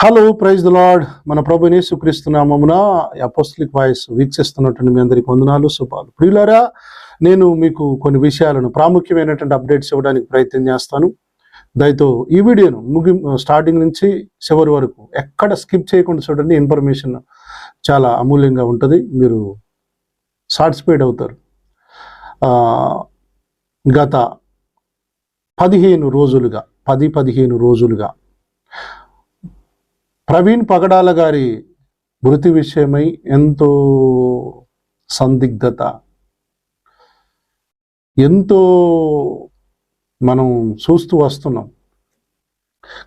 Hello, praise the lord. మన ప్రభుని యేసుక్రీస్తు నామమున అపోస్టలిక్ వాయిస్ వీక్షిస్తున్నటువంటి మీ అందరికీ వందనాలు, శుభాలు. ప్రియులారా, నేను మీకు కొన్ని విషయాలను ప్రాముఖ్యమైనటువంటి అప్డేట్స్ ఇవ్వడానికి ప్రయత్నం చేస్తాను. దయతో ఈ వీడియోను స్టార్టింగ్ నుంచి చివరి వరకు ఎక్కడ స్కిప్ చేయకుండా చూడండి. ఇన్ఫర్మేషన్ చాలా అమూల్యంగా ఉంటుంది, మీరు సాటిస్ఫైడ్ అవుతారు. గత 15 రోజులుగా ప్రవీణ్ పగడాల గారి మృతి విషయమై ఎంతో సందిగ్ధత, ఎంతో మనం చూస్తూ వస్తున్నాం.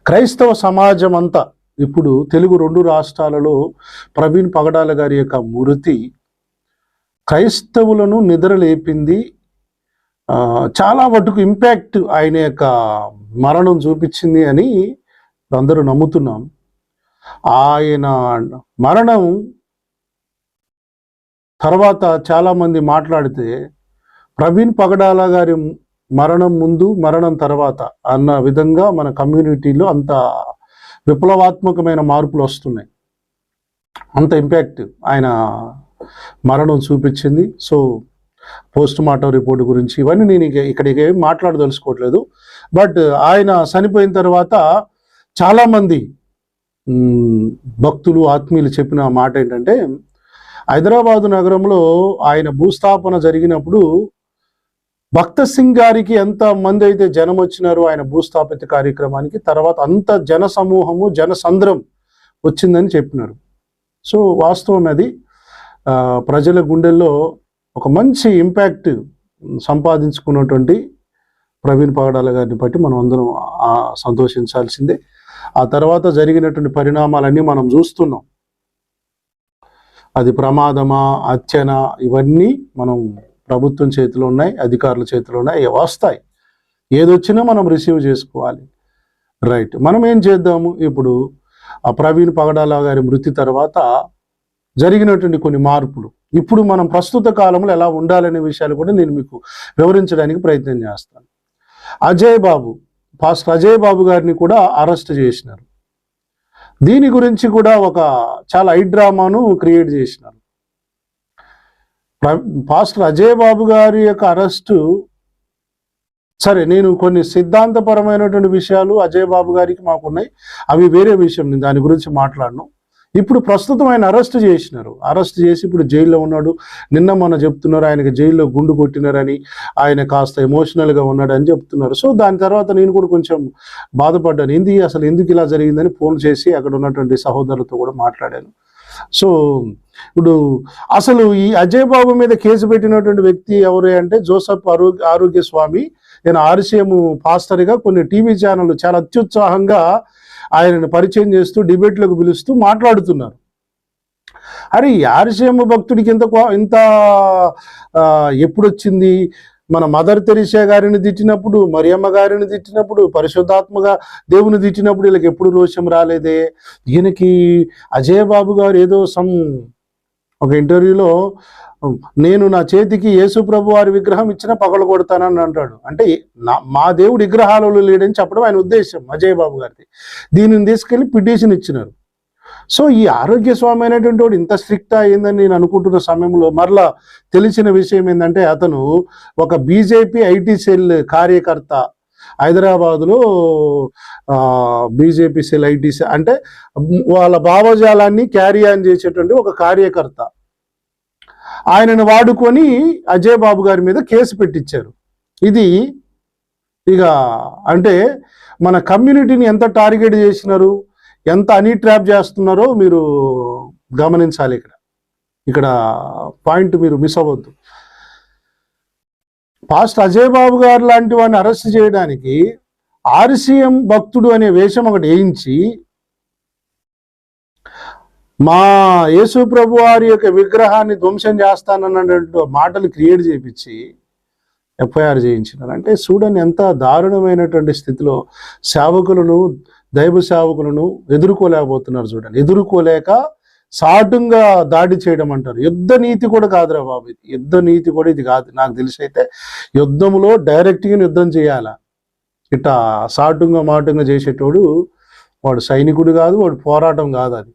క్రైస్తవ సమాజం అంతా ఇప్పుడు తెలుగు 2 రాష్ట్రాలలో ప్రవీణ్ పగడాల గారి యొక్క మృతి క్రైస్తవులను నిద్రలేపింది. చాలా మటుకు ఇంపాక్ట్ ఆయన యొక్క మరణం చూపించింది అని అందరూ నమ్ముతున్నాం. ఆయన మరణం తర్వాత చాలామంది మాట్లాడితే ప్రవీణ్ పగడాల గారి మరణం ముందు మరణం తర్వాత అన్న విధంగా మన కమ్యూనిటీలో అంత విప్లవాత్మకమైన మార్పులు వస్తున్నాయి. అంత ఇంపాక్ట్ ఆయన మరణం చూపించింది. సో పోస్ట్ మార్టం రిపోర్ట్ గురించి ఇవన్నీ నేను ఇక్కడికి ఏం మాట్లాడదలుచుకోవట్లేదు. బట్ ఆయన చనిపోయిన తర్వాత చాలామంది భక్తులు, ఆత్మీయులు చెప్పిన మాట ఏంటంటే, హైదరాబాదు నగరంలో ఆయన భూస్థాపన జరిగినప్పుడు భక్త సింగ్ గారికి ఎంత మంది అయితే జనం వచ్చినారో ఆయన భూస్థాపిత కార్యక్రమానికి, తర్వాత అంత జన సమూహము, జనసంద్రం వచ్చిందని చెప్పినారు. సో వాస్తవం అది. ప్రజల గుండెల్లో ఒక మంచి ఇంపాక్ట్ సంపాదించుకున్నటువంటి ప్రవీణ్ పగడాల గారిని బట్టి మనం అందరం సంతోషించాల్సిందే. ఆ తర్వాత జరిగినటువంటి పరిణామాలన్నీ మనం చూస్తున్నాం. అది ప్రమాదమా, హత్యనా, ఇవన్నీ మనం ప్రభుత్వం చేతిలో ఉన్నాయి, అధికారుల చేతిలో ఉన్నాయి, వస్తాయి. ఏదొచ్చినా మనం రిసీవ్ చేసుకోవాలి. రైట్, మనం ఏం చేద్దాము? ఇప్పుడు ఆ ప్రవీణ్ పగడాల గారి మృతి తర్వాత జరిగినటువంటి కొన్ని మార్పులు, ఇప్పుడు మనం ప్రస్తుత కాలంలో ఎలా ఉండాలనే విషయాలు కూడా నేను మీకు వివరించడానికి ప్రయత్నం చేస్తాను. పాస్టర్ అజయ్ బాబు గారిని కూడా అరెస్ట్ చేసినారు. దీని గురించి కూడా ఒక చాలా డ్రామాను క్రియేట్ చేసినారు. పాస్టర్ అజయ్ బాబు గారి యొక్క అరెస్టు, సరే, నేను కొన్ని సిద్ధాంతపరమైనటువంటి విషయాలు అజయ్ బాబు గారికి మాకున్నాయి, అవి వేరే విషయం, నేను దాని గురించి మాట్లాడను. ఇప్పుడు ప్రస్తుతం ఆయన అరెస్ట్ చేసినారు. అరెస్ట్ చేసి ఇప్పుడు జైల్లో ఉన్నాడు. నిన్న మొన్న చెప్తున్నారు ఆయనకి జైల్లో గుండు కొట్టినారని, ఆయన కాస్త ఎమోషనల్గా ఉన్నాడు అని చెప్తున్నారు. సో దాని తర్వాత నేను కూడా కొంచెం బాధపడ్డాను. ఎందుకు ఇలా జరిగిందని ఫోన్ చేసి అక్కడ ఉన్నటువంటి సహోదరులతో కూడా మాట్లాడాను. సో ఇప్పుడు అసలు ఈ అజయ్ బాబు మీద కేసు పెట్టినటువంటి వ్యక్తి ఎవరు అంటే జోసెఫ్ ఆరోగ్య స్వామి. నేను RCM పాస్టర్గా కొన్ని టీవీ ఛానళ్ళు చాలా అత్యుత్సాహంగా ఆయనను పరిచయం చేస్తూ డిబేట్లకు పిలుస్తూ మాట్లాడుతున్నారు. అరే, RCM భక్తుడికి ఇంత ఎప్పుడొచ్చింది? మన మదర్ తెరీసా గారిని తిట్టినప్పుడు, మరియమ్మ గారిని తిట్టినప్పుడు, పరిశుద్ధాత్మగా దేవుని తిట్టినప్పుడు వీళ్ళకి ఎప్పుడు రోషం రాలేదే? ఈయనకి అజయ్ బాబు గారు ఏదో ఒక ఇంటర్వ్యూలో, నేను నా చేతికి యేసు ప్రభు వారి విగ్రహం ఇచ్చినా పగల కొడతానని అంటాడు. అంటే మా దేవుడు విగ్రహాలలో లేడని చెప్పడం ఆయన ఉద్దేశం అజయ్ బాబు గారిది. దీనిని తీసుకెళ్లి పిటిషన్ ఇచ్చినారు. సో ఈ ఆరోగ్య స్వామి అనేటువంటి వాడు ఇంత స్ట్రిక్ట్ అయిందని నేను అనుకుంటున్న సమయంలో మరలా తెలిసిన విషయం ఏంటంటే, అతను ఒక BJP IT సెల్ కార్యకర్త. హైదరాబాదులో BJP సెల్ IT సెల్ అంటే వాళ్ళ భావజాలాన్ని క్యారీ ఆన్ చేసేటువంటి ఒక కార్యకర్త. ఆయనను వాడుకొని అజయ్ బాబు గారి మీద కేసు పెట్టించారు. ఇది ఇక అంటే మన కమ్యూనిటీని ఎంత టార్గెట్ చేసినారు, ఎంత హనీ ట్రాప్ చేస్తున్నారో మీరు గమనించాలి. ఇక్కడ పాయింట్ మీరు మిస్ అవ్వద్దు. పాస్టర్ అజయ్ బాబు గారు లాంటి వాడిని అరెస్ట్ చేయడానికి RCM భక్తుడు అనే వేషం ఒకటి వేయించి, మా యేసు ప్రభు వారి యొక్క విగ్రహాన్ని ధ్వంసం చేస్తానన్నటువంటి మాటలు క్రియేట్ చేయించి FIR చేయించినారు. అంటే చూడండి ఎంత దారుణమైనటువంటి స్థితిలో సేవకులను, దైవ సేవకులను ఎదుర్కోలేకపోతున్నారు. చూడండి, ఎదుర్కోలేక సాటుగా దాడి చేయడం అంటారు. యుద్ధ నీతి కూడా కాదురా బాబు, ఇది యుద్ధ నీతి కూడా ఇది కాదు. నాకు తెలిసి అయితే యుద్ధంలో డైరెక్ట్గా యుద్ధం చేయాలా, ఇట్లా సాటుగా మాటుగా చేసేటోడు వాడు సైనికుడు కాదు, వాడు పోరాటం కాదు. అది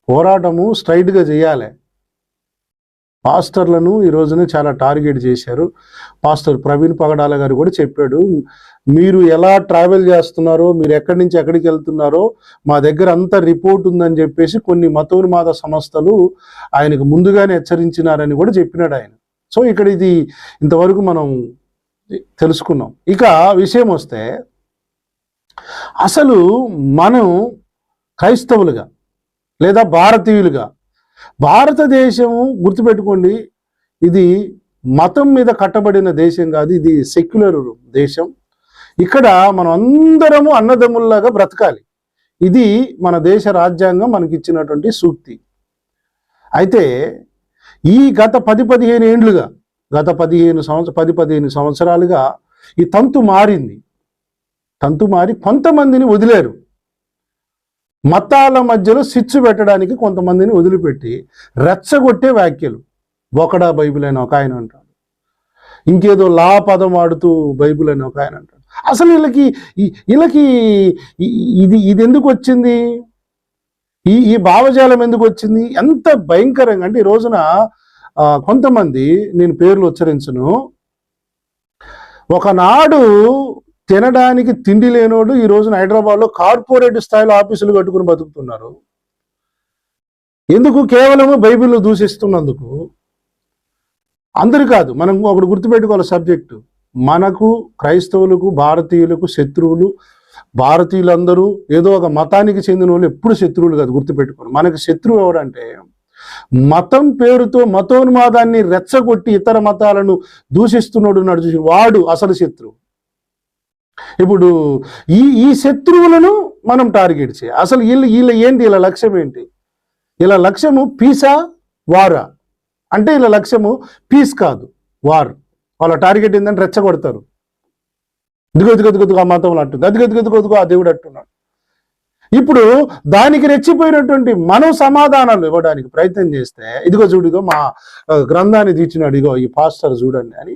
పోరాటము స్ట్రైట్గా చేయాలి. పాస్టర్లను ఈ రోజున చాలా టార్గెట్ చేశారు. పాస్టర్ ప్రవీణ్ పగడాల గారు కూడా చెప్పాడు, మీరు ఎలా ట్రావెల్ చేస్తున్నారో, మీరు ఎక్కడి నుంచి ఎక్కడికి వెళ్తున్నారో మా దగ్గర అంత రిపోర్ట్ ఉందని చెప్పేసి కొన్ని మతోన్మాద సంస్థలు ఆయనకు ముందుగానే హెచ్చరించినారని కూడా చెప్పినాడు ఆయన. సో ఇక్కడ ఇది ఇంతవరకు మనం తెలుసుకున్నాం. ఇక విషయం వస్తే, అసలు మనం క్రైస్తవులుగా లేదా భారతీయులుగా, భారతదేశము గుర్తుపెట్టుకోండి, ఇది మతం మీద కట్టబడిన దేశం కాదు, ఇది సెక్యులర్ దేశం. ఇక్కడ మనం అందరము అన్నదమ్ముల్లాగా బ్రతకాలి. ఇది మన దేశ రాజ్యాంగం మనకి ఇచ్చినటువంటి సూక్తి. అయితే ఈ గత 10-15 ఏండ్లుగా, గత 10-15 సంవత్సరాలుగా ఈ తంతు మారింది. తంతు మారి కొంతమందిని వదిలేరు. మతాల మధ్యలో సిచ్చు పెట్టడానికి కొంతమందిని వదిలిపెట్టి రెచ్చగొట్టే వ్యాఖ్యలు. బొకడా బైబిల్ అని ఒక ఆయన అంటాడు, ఇంకేదో లా పదం వాడుతూ బైబిల్ అని ఒక ఆయన అంటాడు. అసలు వీళ్ళకి ఇది ఎందుకు వచ్చింది? ఈ భావజాలం ఎందుకు వచ్చింది? ఎంత భయంకరంగా అంటే, ఈ రోజున కొంతమంది, నేను పేర్లు ఉచ్చరించను, ఒకనాడు తినడానికి తిండి లేనోడు ఈ రోజున హైదరాబాద్లో కార్పొరేట్ స్థాయిలో ఆఫీసులు కట్టుకుని బతుకుతున్నారు. ఎందుకు? కేవలము బైబిల్ దూషిస్తున్నందుకు. అందరు కాదు, మనం ఒకటి గుర్తుపెట్టుకోవాలి సబ్జెక్టు. మనకు క్రైస్తవులకు, భారతీయులకు శత్రువులు భారతీయులందరూ ఏదో ఒక మతానికి చెందిన వాళ్ళు ఎప్పుడు శత్రువులు కాదు, గుర్తుపెట్టుకోవాలి. మనకు శత్రువు ఎవరంటే, మతం పేరుతో మతోన్మాదాన్ని రెచ్చగొట్టి ఇతర మతాలను దూషిస్తున్నాడు నడుచు, వాడు అసలు శత్రువు. ఇప్పుడు ఈ శత్రువులను మనం టార్గెట్ చేయాలి. అసలు వీళ్ళ ఏంటి, వీళ్ళ లక్ష్యం ఏంటి? వీళ్ళ లక్ష్యము పీసా వారా అంటే, వీళ్ళ లక్ష్యము పీస్ కాదు, వార్. వాళ్ళ టార్గెట్ ఏంటంటే రెచ్చగొడతారు. దిగొద్దుగొద్దుగొద్దుగా ఆ మతంలో అంటుంది, అదిగొద్దుగొద్దుగొద్దుగా ఆ దేవుడు అంటున్నాడు. ఇప్పుడు దానికి రెచ్చిపోయినటువంటి మనం సమాధానాలు ఇవ్వడానికి ప్రయత్నం చేస్తే, ఇదిగో చూడిగో మా గ్రంథాన్ని తీర్చినాడు, ఇగో ఈ పాస్టర్ చూడండి అని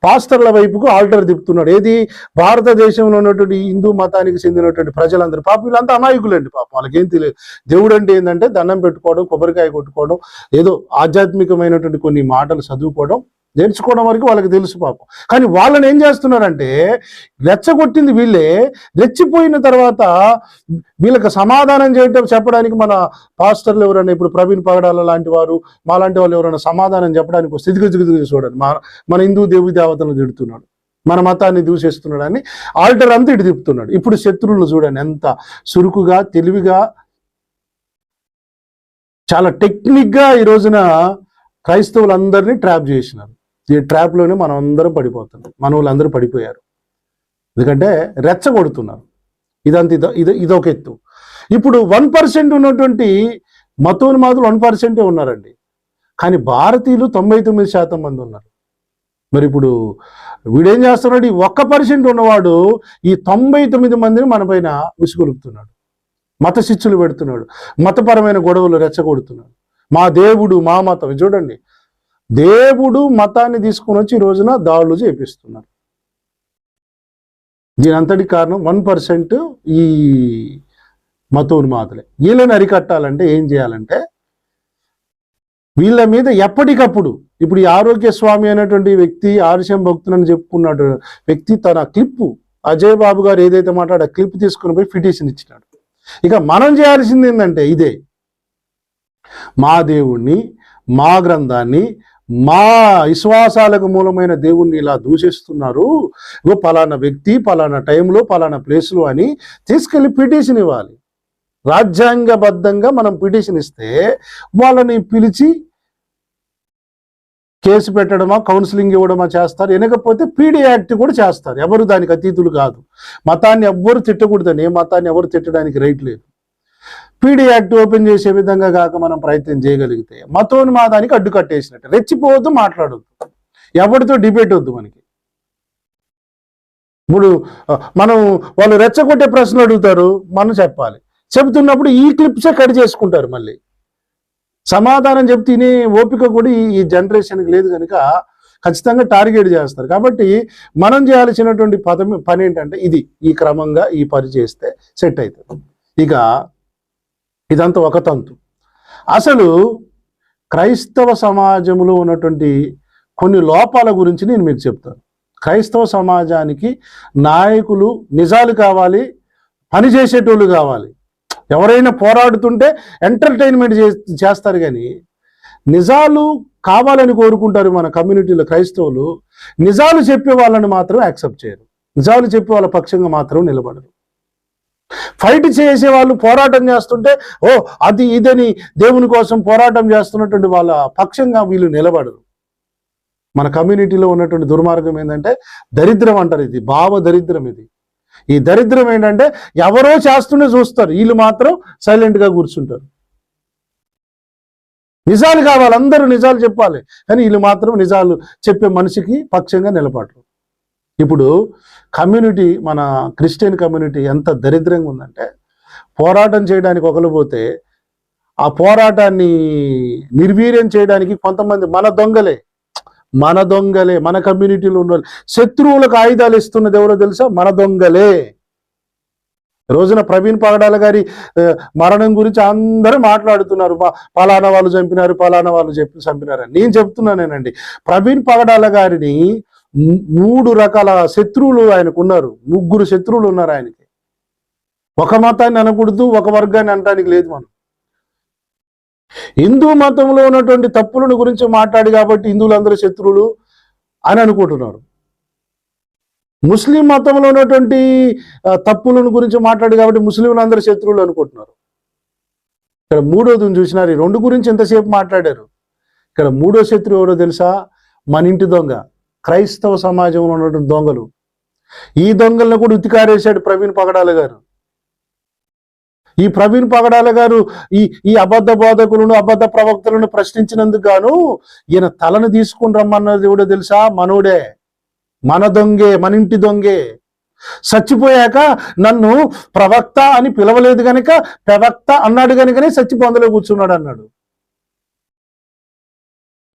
పాస్టర్ల వైపుకు ఆల్టర్ తిప్పుతున్నాడు. ఏది? భారతదేశంలో ఉన్నటువంటి హిందూ మతానికి చెందినటువంటి ప్రజలందరూ. పాపం వీళ్ళంతా అమాయకులండి. పాపం వాళ్ళకి ఏం తెలియదు. దేవుడు అంటే ఏంటంటే దండం పెట్టుకోవడం, కొబ్బరికాయ కొట్టుకోవడం, ఏదో ఆధ్యాత్మికమైనటువంటి కొన్ని మాటలు చదువుకోవడం, నేర్చుకోవడం వరకు వాళ్ళకి తెలుసు పాపం. కానీ వాళ్ళని ఏం చేస్తున్నారంటే, రెచ్చగొట్టింది వీళ్ళే. రెచ్చిపోయిన తర్వాత వీళ్ళకి సమాధానం చెప్పడానికి మన పాస్టర్లు ఎవరైనా, ఇప్పుడు ప్రవీణ్ పగడాల లాంటి వారు, మా లాంటి వాళ్ళు ఎవరైనా సమాధానం చెప్పడానికి వస్తే దిగుదిగుదిగు చూడండి, మన హిందూ దేవి దేవతలను తిడుతున్నాడు, మన మతాన్ని దూషిస్తున్నాడు అని ఆల్టర్ అంతా ఇటు తిప్పుతున్నాడు. ఇప్పుడు శత్రువులు చూడండి ఎంత చురుకుగా, తెలివిగా, చాలా టెక్నిక్గా ఈ రోజున క్రైస్తవులందరినీ ట్రాప్ చేసినారు. ఈ ట్రాప్లోనే మనం అందరం పడిపోతున్నాం. మన వాళ్ళందరూ పడిపోయారు. ఎందుకంటే రెచ్చగొడుతున్నారు. ఇదొక ఎత్తు. ఇప్పుడు 1% ఉన్నటువంటి మతోన్మాదులు 1% ఉన్నారండి. కానీ భారతీయులు 99% మంది ఉన్నారు. మరి ఇప్పుడు వీడేం చేస్తున్నాడు? ఈ 1% ఉన్నవాడు ఈ 99 మందిని మన పైన ఉసుగొలుపుతున్నాడు, మత శిక్షలు పెడుతున్నాడు, మతపరమైన గొడవలు రెచ్చగొడుతున్నాడు. మా దేవుడు, మా మతం. చూడండి, దేవుడు మతాన్ని తీసుకుని వచ్చి ఈ రోజున దాడులు చేపిస్తున్నారు. దీని అంతటి కారణం 1% ఈ మతోన్మాదులే. వీళ్ళని అరికట్టాలంటే ఏం చేయాలంటే, వీళ్ళ మీద ఎప్పటికప్పుడు, ఇప్పుడు ఈ ఆరోగ్య స్వామి అనేటువంటి వ్యక్తి, ఆర్షం భక్తులని చెప్పుకున్నాడు వ్యక్తి, తన క్లిప్పు, అజయ్ బాబు గారు ఏదైతే మాట్లాడో క్లిప్ తీసుకుని పోయి పిటిషన్ ఇచ్చినాడు. ఇక మనం చేయాల్సింది ఏంటంటే ఇదే, మా దేవుణ్ణి, మా గ్రంథాన్ని, మా విశ్వాసాలకు మూలమైన దేవుణ్ణి ఇలా దూషిస్తున్నారు, పలానా వ్యక్తి పలానా టైంలో పలానా ప్లేస్లో అని తీసుకెళ్లి పిటిషన్ ఇవ్వాలి. రాజ్యాంగబద్ధంగా మనం పిటిషన్ ఇస్తే వాళ్ళని పిలిచి కేసు పెట్టడమా, కౌన్సిలింగ్ ఇవ్వడమా చేస్తారు. వినకపోతే పీడీ యాక్ట్ కూడా చేస్తారు. ఎవరు దానికి అతీతులు కాదు. మతాన్ని ఎవ్వరు తిట్టకూడదని, ఏ మతాన్ని ఎవరు తిట్టడానికి రైట్ లేదు. పీడీ యాక్ట్ ఓపెన్ చేసే విధంగా కాక మనం ప్రయత్నం చేయగలిగితే మతోన్మాదానికి అడ్డు కట్టేసినట్టు. రెచ్చిపోవద్దు, మాట్లాడొద్దు, ఎవరితో డిబేట్ వద్దు మనకి. ఇప్పుడు మనం వాళ్ళు రెచ్చగొట్టే ప్రశ్నలు అడుగుతారు, మనం చెప్పాలి. చెబుతున్నప్పుడు ఈ క్లిప్సే కట్ చేసుకుంటారు. మళ్ళీ సమాధానం చెప్తే తినే ఓపిక కూడా ఈ జనరేషన్కి లేదు కనుక ఖచ్చితంగా టార్గెట్ చేస్తారు. కాబట్టి మనం చేయాల్సినటువంటి పని ఏంటంటే ఇది, ఈ క్రమంగా ఈ పని చేస్తే సెట్ అవుతుంది. ఇక ఇదంతా ఒక తంతు. అసలు క్రైస్తవ సమాజంలో ఉన్నటువంటి కొన్ని లోపాల గురించి నేను మీకు చెప్తాను. క్రైస్తవ సమాజానికి నాయకులు నిజాలు కావాలి, పని చేసేటోళ్ళు కావాలి. ఎవరైనా పోరాడుతుంటే ఎంటర్టైన్మెంట్ చేస్తారు, కానీ నిజాలు కావాలని కోరుకుంటారు. మన కమ్యూనిటీలో క్రైస్తవులు నిజాలు చెప్పే వాళ్ళని మాత్రం యాక్సెప్ట్ చేయరు, నిజాలు చెప్పే వాళ్ళ పక్షంగా మాత్రం నిలబడరు. ఫైట్ చేసే వాళ్ళు పోరాటం చేస్తుంటే అది ఇదని దేవుని కోసం పోరాటం చేస్తున్నటువంటి వాళ్ళ పక్షంగా వీళ్ళు నిలబడరు. మన కమ్యూనిటీలో ఉన్నటువంటి దుర్మార్గం ఏంటంటే దరిద్రం అంటారు. ఇది భావ దరిద్రం. ఈ దరిద్రం ఏంటంటే ఎవరో చేస్తుంటే చూస్తారు, వీళ్ళు మాత్రం సైలెంట్గా కూర్చుంటారు. నిజాలు కావాలి, అందరూ నిజాలు చెప్పాలి, కానీ వీళ్ళు మాత్రం నిజాలు చెప్పే మనిషికి పక్షంగా నిలబడరు. ఇప్పుడు కమ్యూనిటీ, మన క్రిస్టియన్ కమ్యూనిటీ ఎంత దరిద్రంగా ఉందంటే, పోరాటం చేయడానికి ఒకరు పోతే ఆ పోరాటాన్ని నిర్వీర్యం చేయడానికి కొంతమంది మన దొంగలే మన కమ్యూనిటీలో ఉన్న శత్రువులకు ఆయుధాలు ఇస్తున్నది ఎవరో తెలుసా? మన దొంగలే. రోజున ప్రవీణ్ పగడాల గారి మరణం గురించి అందరూ మాట్లాడుతున్నారు, పలానా వాళ్ళు చంపినారు, పలానా వాళ్ళు చంపినారని. నేను చెప్తున్నానేనండి, ప్రవీణ్ పగడాల గారిని 3 రకాల శత్రువులు ఆయనకు ఉన్నారు. 3 శత్రువులు ఉన్నారు ఆయనకి. ఒక మతాన్ని అనకూడదు, ఒక వర్గాన్ని అనడానికి లేదు. మనం హిందూ మతంలో ఉన్నటువంటి తప్పులను గురించి మాట్లాడి కాబట్టి హిందువులందరూ శత్రువులు అని అనుకుంటున్నారు. ముస్లిం మతంలో ఉన్నటువంటి తప్పులను గురించి మాట్లాడి కాబట్టి ముస్లింలందరూ శత్రువులు అనుకుంటున్నారు. ఇక్కడ మూడోది చూసినారు. ఈ 2 గురించి ఎంతసేపు మాట్లాడారు. ఇక్కడ 3వ శత్రువు ఎవరో తెలుసా? మన ఇంటి దొంగ, క్రైస్తవ సమాజంలో ఉన్నటువంటి దొంగలు. ఈ దొంగలను కూడా ఉతికారేశాడు ప్రవీణ్ పగడాల గారు. ఈ ప్రవీణ్ పగడాల గారు ఈ అబద్ధ బోధకులను, అబద్ధ ప్రవక్తలను ప్రశ్నించినందుకు గాను ఈయన తలను తీసుకుని రమ్మన్నది ఎవడో తెలుసా? మనోడే, మన దొంగే, మన ఇంటి దొంగే. చచ్చిపోయాక నన్ను ప్రవక్త అని పిలవలేదు కనుక ప్రవక్త అన్నాడు కనుకనే చచ్చి పొందలో కూర్చున్నాడు అన్నాడు.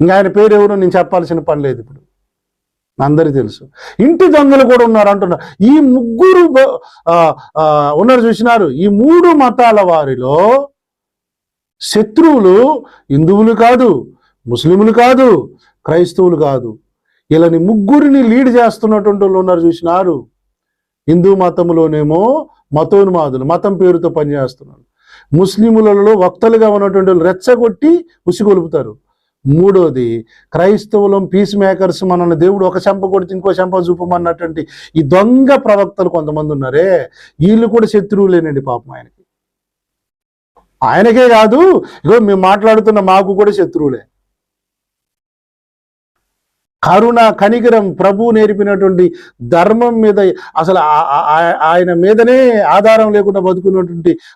ఇంకా ఆయన పేరు ఎవరో నేను చెప్పాల్సిన పని లేదు, ఇప్పుడు అందరికీ తెలుసు. ఇంటి దొంగలు కూడా ఉన్నారు అంటున్నారు. ఈ 3 ఉన్నారు చూసినారు. ఈ 3 మతాల వారిలో శత్రువులు హిందువులు కాదు, ముస్లింలు కాదు, క్రైస్తవులు కాదు. వీళ్ళని 3ని లీడ్ చేస్తున్నటువంటి వాళ్ళు ఉన్నారు చూసినారు. హిందూ మతంలోనేమో మతోన్మాదులు, మతం పేరుతో పనిచేస్తున్నారు. ముస్లింలలో వక్తలుగా ఉన్నటువంటి వాళ్ళు రెచ్చగొట్టి ఉసిగొలుపుతారు. 3వది క్రైస్తవులం పీస్ మేకర్స్, మనల్ని దేవుడు ఒక చెంప కొడితే ఇంకో చెంప చూపమన్నటువంటి ఈ దొంగ ప్రవక్తలు కొంతమంది ఉన్నారే, వీళ్ళు కూడా శత్రువులేనండి పాపం ఆయనకే కాదు, ఇగో మేము మాట్లాడుతున్న మాకు కూడా శత్రువులే. కరుణ, కనికరం, ప్రభువు నేర్పినటువంటి ధర్మం మీద అసలు ఆయన మీదనే ఆధారం లేకుండా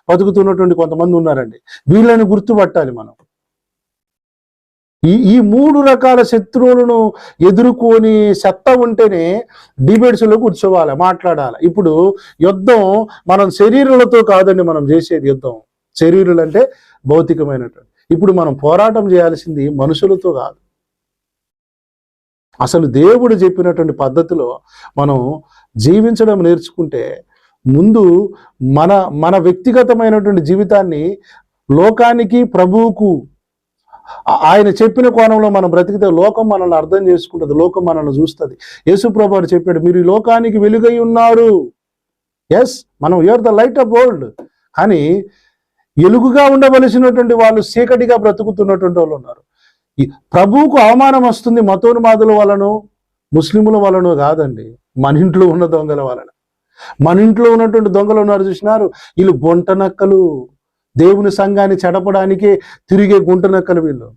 బతుకుతున్నటువంటి కొంతమంది ఉన్నారండి. వీళ్ళని గుర్తుపట్టాలి మనం. ఈ 3 రకాల శత్రువులను ఎదుర్కొని సత్తా ఉంటేనే డిబేట్స్లో కూర్చోవాలి, మాట్లాడాలి. ఇప్పుడు యుద్ధం మనం శరీరాలతో కాదండి మనం చేసేది. యుద్ధం శరీరాలు అంటే భౌతికమైనటువంటి. ఇప్పుడు మనం పోరాటం చేయాల్సింది మనుషులతో కాదు. అసలు దేవుడు చెప్పినటువంటి పద్ధతిలో మనం జీవించడం నేర్చుకుంటే ముందు మన వ్యక్తిగతమైనటువంటి జీవితాన్ని లోకానికి, ప్రభువుకు ఆయన చెప్పిన కోణంలో మనం బ్రతికితే లోకం మనల్ని అర్థం చేసుకుంటుంది, లోకం మనల్ని చూస్తుంది. యేసుప్రభు వారు చెప్పాడు, మీరు ఈ లోకానికి వెలుగై ఉన్నారు. ఎస్, మనం you're the light of world. కానీ ఎలుగుగా ఉండవలసినటువంటి వాళ్ళు చీకటిగా బ్రతుకుతున్నటువంటి వాళ్ళు ఉన్నారు. ఈ ప్రభువుకు అవమానం వస్తుంది మతోన్మాదుల వలనో ముస్లిముల వలనో కాదండి, మన ఇంట్లో ఉన్న దొంగల వలన. మన ఇంట్లో ఉన్నటువంటి దొంగలు ఉన్నారు చూసినారు, వీళ్ళు బొంట నక్కలు. దేవుని సంఘాన్ని చెడపడానికే తిరిగే గుంట నక్కలు వీళ్ళు.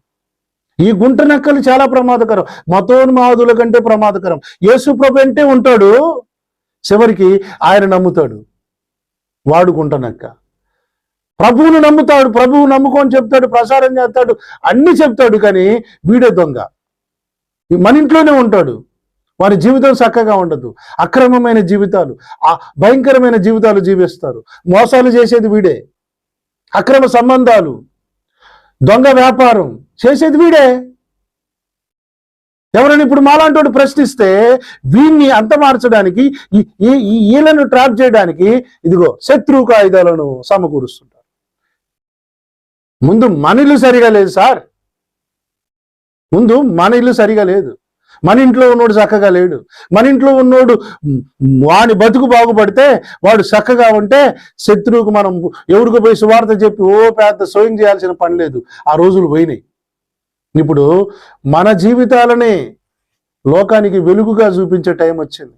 ఈ గుంట నక్కలు చాలా ప్రమాదకరం, మతోన్మాదుల కంటే ప్రమాదకరం. యేసు ప్రభు అంటే ఉంటాడు, చివరికి ఆయన నమ్ముతాడు, వాడు గుంట నక్క. ప్రభువును నమ్ముతాడు, ప్రభువు నమ్ముకొని చెప్తాడు, ప్రసారం చేస్తాడు, అన్ని చెప్తాడు, కానీ వీడే దొంగ. మన ఇంట్లోనే ఉంటాడు, వారి జీవితం చక్కగా ఉండదు. అక్రమమైన జీవితాలు, భయంకరమైన జీవితాలు జీవిస్తారు. మోసాలు చేసేది వీడే, అక్రమ సంబంధాలు, దొంగ వ్యాపారం చేసేది వీడే. ఎవరైనా ఇప్పుడు మాలాంటి ప్రశ్నిస్తే వీన్ని అంతమార్చడానికి వీళ్ళను ట్రాప్ చేయడానికి ఇదిగో శత్రువుకు ఆయుధాలను సమకూరుస్తుంటారు. ముందు మన ఇల్లు సరిగా లేదు సార్, ముందు మన ఇల్లు సరిగా లేదు, మన ఇంట్లో ఉన్నోడు చక్కగా లేడు, మన ఇంట్లో ఉన్నోడు వాడి బతుకు బాగుపడితే వాడు చక్కగా ఉంటే శత్రువుకు మనం ఎవరికి పోయి సువార్త చెప్పి పెద్ద సోయం చేయాల్సిన పని లేదు. ఆ రోజులు పోయినాయి. ఇప్పుడు మన జీవితాలనే లోకానికి వెలుగుగా చూపించే టైం వచ్చింది.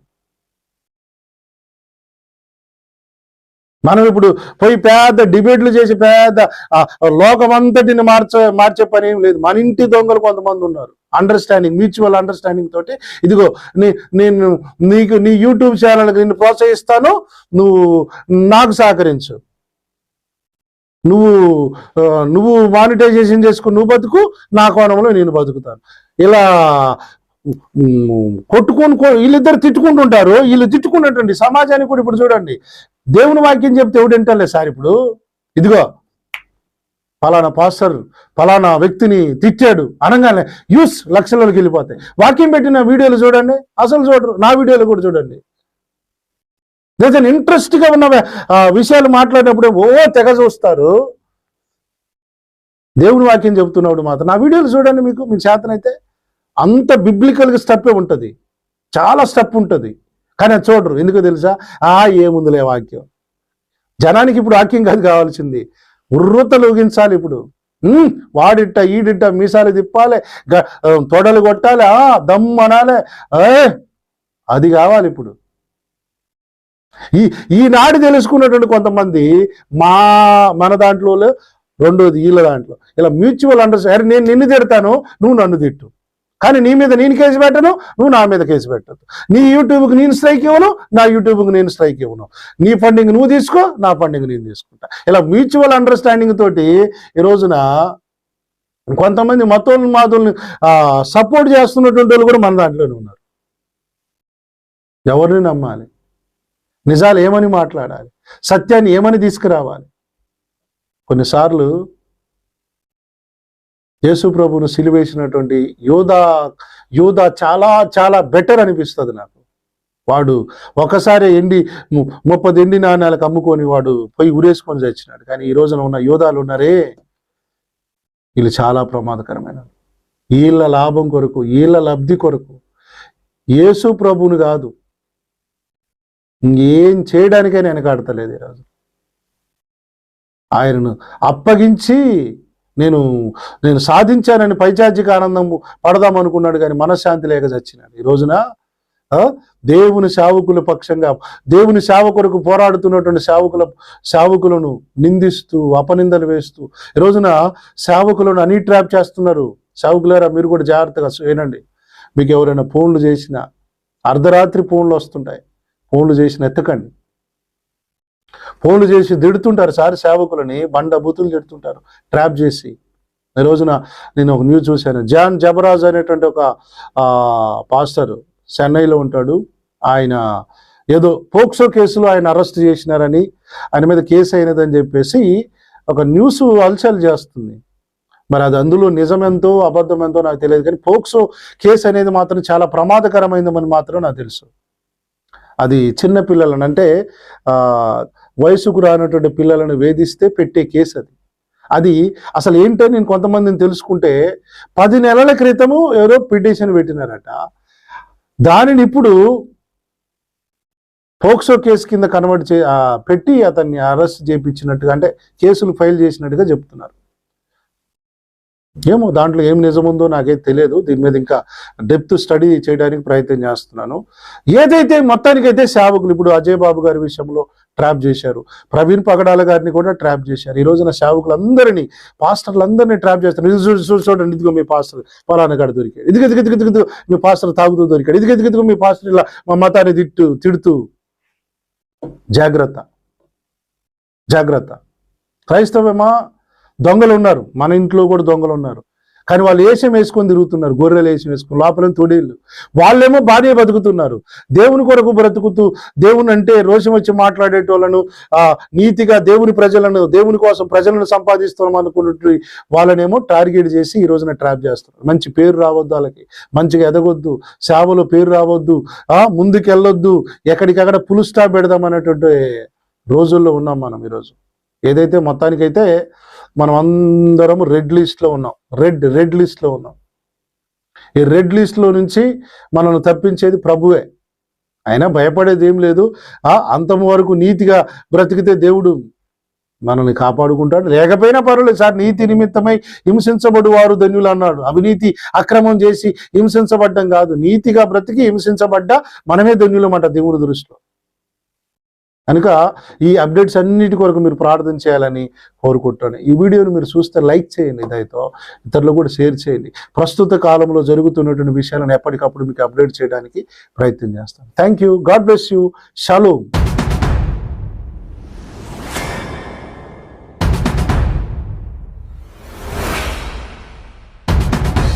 మనం ఇప్పుడు పోయి పెద్ద డిబేట్లు చేసి పెద్ద లోకమంతటిని మార్చే పని ఏం లేదు. మన ఇంటి దొంగలు కొంతమంది ఉన్నారు, అండర్స్టాండింగ్, మ్యూచువల్ అండర్స్టాండింగ్ తోటి ఇదిగో నేను నీకు నీ యూట్యూబ్ ఛానల్కి నిన్ను ప్రోత్సహిస్తాను, నువ్వు నాకు సహకరించు, నువ్వు మానిటైజేషన్ చేసుకుని నువ్వు బతుకు, నా కోణంలో నేను బతుకుతాను. ఇలా కొట్టుకొని వీళ్ళిద్దరు తిట్టుకుంటుంటారు. వీళ్ళు తిట్టుకున్నటువంటి సమాజానికి కూడా ఇప్పుడు చూడండి, దేవుని వాక్యం చెప్తే ఎవడంటలే సార్. ఇప్పుడు ఇదిగో ఫలానా పాస్టర్ ఫలానా వ్యక్తిని తిట్టాడు అనగానే యూస్ లక్షలలోకి వెళ్ళిపోతాయి. వాక్యం పెట్టిన వీడియోలు చూడండి, అసలు చూడరు. నా వీడియోలు కూడా చూడండి. లేదా ఇంట్రెస్ట్గా ఉన్న విషయాలు మాట్లాడినప్పుడే తెగ చూస్తారు. దేవుని వాక్యం చెబుతున్నప్పుడు మాత్రం నా వీడియోలు చూడండి, మీకు చేతనైతే అంత బిబ్లికల్గా స్టెప్పే ఉంటుంది, చాలా స్టెప్ ఉంటుంది. కానీ అది చూడరు. ఎందుకో తెలుసా? ఏముందిలే వాక్యం. జనానికి ఇప్పుడు వాక్యం కాదు కావాల్సింది, ఉర్రతలు ఊగించాలి. ఇప్పుడు వాడిట్ట ఈడిట్ట మీసాలు తిప్పాలి, తొడలు కొట్టాలి, దమ్ అనాలి, అది కావాలి ఇప్పుడు. ఈనాడు తెలుసుకున్నటువంటి కొంతమంది మన దాంట్లో, రెండోది వీళ్ళ దాంట్లో ఇలా మ్యూచువల్ అండర్స్టాండింగ్. నేను నిన్ను తిడతాను, నువ్వు నన్ను తిట్టు, కానీ నీ మీద నేను కేసు పెట్టను, నువ్వు నా మీద కేసు పెట్టదు. నీ యూట్యూబ్కి నేను స్ట్రైక్ ఇవ్వను, నా యూట్యూబ్కి నేను స్ట్రైక్ ఇవ్వను. నీ ఫండింగ్ నువ్వు తీసుకో, నా ఫండింగ్ నేను తీసుకుంటా. ఇలా మ్యూచువల్ అండర్స్టాండింగ్ తోటి ఈ రోజున కొంతమంది మతోన్మాదుల్ని సపోర్ట్ చేస్తున్నటువంటి వాళ్ళు కూడా మన దాంట్లోనే ఉన్నారు. ఎవరిని నమ్మాలి? నిజాలు ఏమని మాట్లాడాలి? సత్యాన్ని ఏమని తీసుకురావాలి? కొన్నిసార్లు యేసు ప్రభువును సిలువేసినటువంటి యోధా చాలా చాలా బెటర్ అనిపిస్తుంది నాకు. వాడు ఒకసారి 30 ఎండి నాణ్యాలకు అమ్ముకొని వాడు పోయి ఉరేసుకొని చచ్చినాడు. కానీ ఈ రోజున ఉన్న యోధాలు ఉన్నారే, వీళ్ళు చాలా ప్రమాదకరమైన, వీళ్ళ లాభం కొరకు, వీళ్ళ లబ్ధి కొరకు యేసు ప్రభువును కాదు ఏం చేయడానికైనా వెనకాడతలేదు. ఈరోజు ఆయనను అప్పగించి నేను సాధించానని పైచాచిక ఆనందం పడదాం అనుకున్నాడు, కానీ మనశ్శాంతి లేక చచ్చినాడు. ఈ రోజున దేవుని సేవకుల పక్షంగా, దేవుని సేవ కొరకు పోరాడుతున్నటువంటి సేవకులను నిందిస్తూ అపనిందలు వేస్తూ ఈ రోజున సేవకులను అనీ ట్రాప్ చేస్తున్నారు. సేవకులారా, మీరు కూడా జాగ్రత్తగా వినండి. మీకు ఎవరైనా ఫోన్లు చేసినా, అర్ధరాత్రి ఫోన్లు వస్తుంటాయి, ఫోన్లు చేసిన ఎత్తకండి. ఫోన్లు చేసి తిడుతుంటారు సార్, సేవకులని బండ బూతులు తిడుతుంటారు ట్రాప్ చేసి. ఈ రోజున నేను ఒక న్యూస్ చూశాను. జాన్ జబరాజ్ అనేటువంటి ఒక పాస్టర్ చెన్నైలో ఉంటాడు. ఆయన ఏదో పోక్సో కేసులో ఆయన అరెస్ట్ చేసినారని, ఆయన మీద కేసు అయినదని చెప్పేసి ఒక న్యూస్ హల్చల్ చేస్తుంది. మరి అది అందులో నిజమెంతో అబద్ధమెంతో నాకు తెలియదు, కానీ పోక్సో కేసు అనేది మాత్రం చాలా ప్రమాదకరమైందని మాత్రం నాకు తెలుసు. అది చిన్న పిల్లలను, అంటే వయసుకు రానటువంటి పిల్లలను వేధిస్తే పెట్టే కేసు అది అసలు ఏంటో నేను కొంతమందిని తెలుసుకుంటే 10 నెలల క్రితము ఎవరో పిటిషన్ పెట్టినారట. దానిని ఇప్పుడు పోక్సో కేసు కింద కన్వర్ట్ పెట్టి అతన్ని అరెస్ట్ చేయించినట్టుగా, అంటే కేసులు ఫైల్ చేసినట్టుగా చెప్తున్నారు. ఏమో దాంట్లో ఏం నిజముందో నాకైతే తెలియదు. దీని మీద ఇంకా డెప్త్ స్టడీ చేయడానికి ప్రయత్నం చేస్తున్నాను. ఏదైతే మొత్తానికైతే సేవకులు ఇప్పుడు అజయ్ బాబు గారి విషయంలో ట్రాప్ చేశారు, ప్రవీణ్ పగడాల గారిని కూడా ట్రాప్ చేశారు. ఈ రోజున సేవకులందరినీ, పాస్టర్లందరినీ ట్రాప్ చేస్తారు. చూడండి, ఇదిగో మీ పాస్టర్ పలానా కాడ దొరికాడు, ఇదిగో మీ పాస్టర్ తాగుతూ దొరికాడు, ఇదిగో మీ పాస్టర్ ఇలా మా మతాన్ని తిడుతూ. జాగ్రత్త, జాగ్రత్త. క్రైస్తవమా, దొంగలు ఉన్నారు, మన ఇంట్లో కూడా దొంగలు ఉన్నారు. కానీ వాళ్ళు వేషం వేసుకొని తిరుగుతున్నారు, గొర్రెలు వేషం వేసుకొని, లోపల తొడేళ్ళు. వాళ్ళేమో బాగానే బతుకుతున్నారు, దేవుని కొరకు బ్రతుకుతూ, దేవుని అంటే రోషం వచ్చి మాట్లాడేటోళ్ళను, నీతిగా దేవుని కోసం ప్రజలను సంపాదిస్తున్నాం అనుకున్నట్టు వాళ్ళనేమో టార్గెట్ చేసి ఈ రోజున ట్రాప్ చేస్తున్నారు. మంచి పేరు రావద్దు, వాళ్ళకి మంచిగా ఎదగొద్దు, సేవలో పేరు రావద్దు, ముందుకు వెళ్ళొద్దు, ఎక్కడికక్కడ పులు స్టాప్ పెడదాం అనేటువంటి రోజుల్లో ఉన్నాం మనం ఈరోజు. ఏదైతే మొత్తానికైతే మనం అందరము రెడ్ లిస్ట్లో ఉన్నాం, రెడ్ లిస్ట్లో ఉన్నాం. ఈ రెడ్ లిస్ట్లో నుంచి మనల్ని తప్పించేది ప్రభువే. అయినా భయపడేది ఏం లేదు. అంతం వరకు నీతిగా బ్రతికితే దేవుడు మనల్ని కాపాడుకుంటాడు. లేకపోయినా పర్వాలేదు సార్, నీతి నిమిత్తమై హింసించబడు వారు ధన్యులు అన్నాడు. అవినీతి అక్రమం చేసి హింసించబడ్డం కాదు, నీతిగా బ్రతికి హింసించబడ్డా మనమే ధన్యులమాట దేవుని దృష్టిలో. కనుక ఈ అప్డేట్స్ అన్నిటి కొరకు మీరు ప్రార్థన చేయాలని కోరుకుంటాను. ఈ వీడియోని మీరు చూస్తే లైక్ చేయండి, దయతో ఇతరులు కూడా షేర్ చేయండి. ప్రస్తుత కాలంలో జరుగుతున్నటువంటి విషయాలను ఎప్పటికప్పుడు మీకు అప్డేట్ చేయడానికి ప్రయత్నం చేస్తాను. Thank you. God bless you. Shalom.